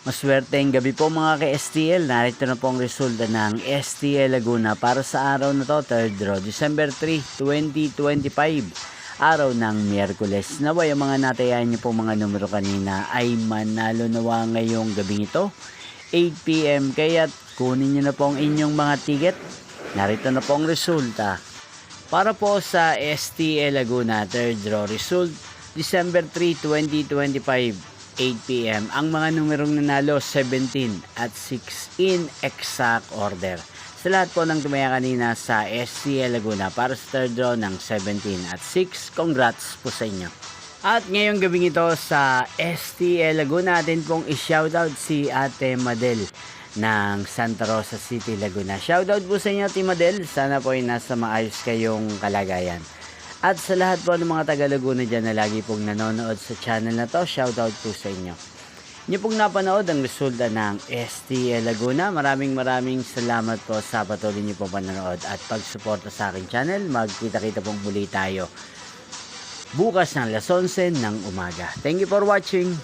Maswerteng gabi po mga ka-STL. Narito na po ang resulta ng STL Laguna para sa araw na to, 3rd draw, December 3, 2025. Araw ng Miyerkules. Naway ang mga natayan niyo po mga numero kanina ay manalo nawa ngayong gabing ito, 8 PM. Kaya kunin niyo na po ang inyong mga ticket. Narito na po ang resulta. Para po sa STL Laguna, 3rd draw result, December 3, 2025. 8 PM. Ang mga numerong nanalo 17 at 6 in exact order. Sa lahat po ng tumaya kanina sa STL Laguna para sa third draw ng 17 at 6, congrats po sa inyo. At ngayong gabing ito sa STL Laguna, natin pong i-shoutout si Ate Madel ng Santa Rosa City, Laguna. Shoutout po sa inyo, Ate Madel. Sana po ay nasa maayos kayong kalagayan. At sa lahat po ng mga taga Laguna dyan na lagi pong nanonood sa channel na to, shoutout po sa inyo. Inyo pong napanood ang resulta ng STL Laguna. Maraming salamat po sa patuloy niyo pong panonood at pagsuporta sa aking channel. Magkita-kita pong muli tayo bukas ng 11:00 ng umaga. Thank you for watching.